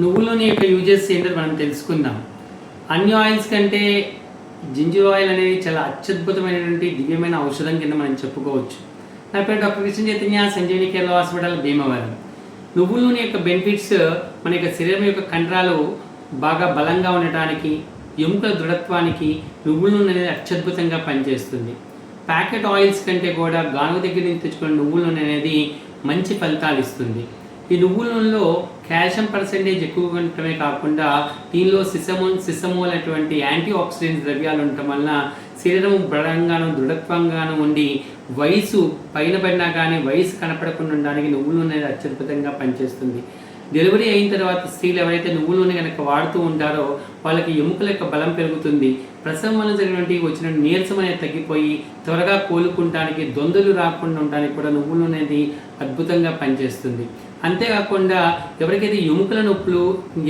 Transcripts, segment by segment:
నువ్వులోని యొక్క యూజెస్ ఏంటో మనం తెలుసుకుందాం. అన్ని ఆయిల్స్ కంటే జింజర్ ఆయిల్ అనేది చాలా అత్యద్భుతమైనటువంటి దివ్యమైన ఔషధం కింద మనం చెప్పుకోవచ్చు. నా పేరు డాక్టర్ కృష్ణ చైతన్య, సంజీవని కేరళ హాస్పిటల్, భీమవరం. నువ్వుల నూనె యొక్క బెనిఫిట్స్ మన యొక్క శరీరం యొక్క కండరాలు బాగా బలంగా ఉండటానికి, ఎముకల దృఢత్వానికి నువ్వుల నూనె అనేది అత్యద్భుతంగా పనిచేస్తుంది. ప్యాకెట్ ఆయిల్స్ కంటే కూడా గానుగ దగ్గర నుంచి తెచ్చుకున్న నువ్వుల నూనె అనేది మంచి ఫలితాలు ఇస్తుంది. ఈ నువ్వుల నూనెలో కాల్షియం పర్సెంటేజ్ ఎక్కువగా ఉండటమే కాకుండా దీనిలో సిసమోల్ అటువంటి యాంటీ ఆక్సిడెంట్స్ ద్రవ్యాలు ఉండటం వలన శరీరం బలంగాను దృఢత్వంగాను ఉండి వయసు పైన పడినా కానీ వయసు కనపడకుండా ఉండడానికి నువ్వుల నూనె అత్యద్భుతంగా పనిచేస్తుంది. డెలివరీ అయిన తర్వాత స్త్రీలు ఎవరైతే నువ్వుల నూనె కనుక వాడుతూ ఉంటారో వాళ్ళకి ఎముకల యొక్క బలం పెరుగుతుంది. ప్రసవం వల్ల జరిగినటువంటి వచ్చిన నీరసం అనేది తగ్గిపోయి త్వరగా కోలుకుంటానికి, దొందలు రాకుండా ఉండడానికి కూడా నువ్వుల నూనె అనేది అద్భుతంగా పనిచేస్తుంది. అంతేకాకుండా ఎవరికైతే ఎముకల నొప్పులు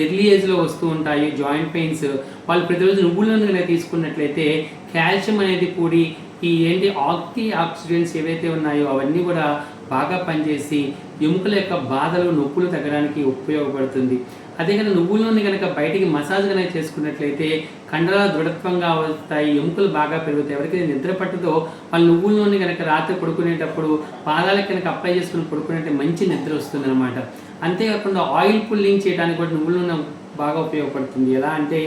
ఎర్లీ ఏజ్లో వస్తూ ఉంటాయి, జాయింట్ పెయిన్స్, వాళ్ళు ప్రతిరోజు నువ్వుల నూనె కనుక తీసుకున్నట్లయితే కాల్షియం అనేది కూడి ఈ యాంటీ ఆక్సిడెంట్స్ ఏవైతే ఉన్నాయో అవన్నీ కూడా బాగా పనిచేసి ఎముకల యొక్క బాధలు, నొప్పులు తగ్గడానికి ఉపయోగపడుతుంది. అదే కనుక నువ్వుల నూనె కనుక బయటికి మసాజ్ కనుక చేసుకున్నట్లయితే కండరాలు దృఢత్వంగా అవుతాయి, ఎముకలు బాగా పెరుగుతాయి. ఎవరికైతే నిద్ర పట్టుదో వాళ్ళు నువ్వుల నూనె కనుక రాత్రి పడుకునేటప్పుడు పాదాలకు కనుక అప్లై చేసుకుని పడుకునేంటే మంచి నిద్ర వస్తుంది అనమాట. అంతేకాకుండా ఆయిల్ పుల్లింగ్ చేయడానికి కూడా నువ్వుల నూనె బాగా ఉపయోగపడుతుంది. ఎలా అంటే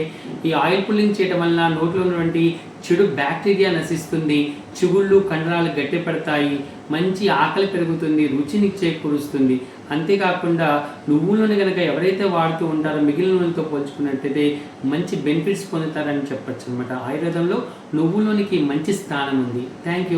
ఈ ఆయిల్ పుల్లింగ్ చేయడం వలన నోట్లో ఉన్నటువంటి చెడు బ్యాక్టీరియా నశిస్తుంది, చిగుళ్ళు కండరాలు గట్టిపడతాయి, మంచి ఆకలి పెరుగుతుంది, రుచిని చేకూరుస్తుంది. అంతేకాకుండా నువ్వుల నూనె కనుక ఎవరైతే వాడుతూ ఉంటారో మిగిలిన నూనెతో పోల్చుకున్నట్టయితే మంచి బెనిఫిట్స్ పొందుతారని చెప్పచ్చు అనమాట. ఆయుర్వేదంలో నువ్వుల నూనెకి మంచి స్థానం ఉంది. Thank you.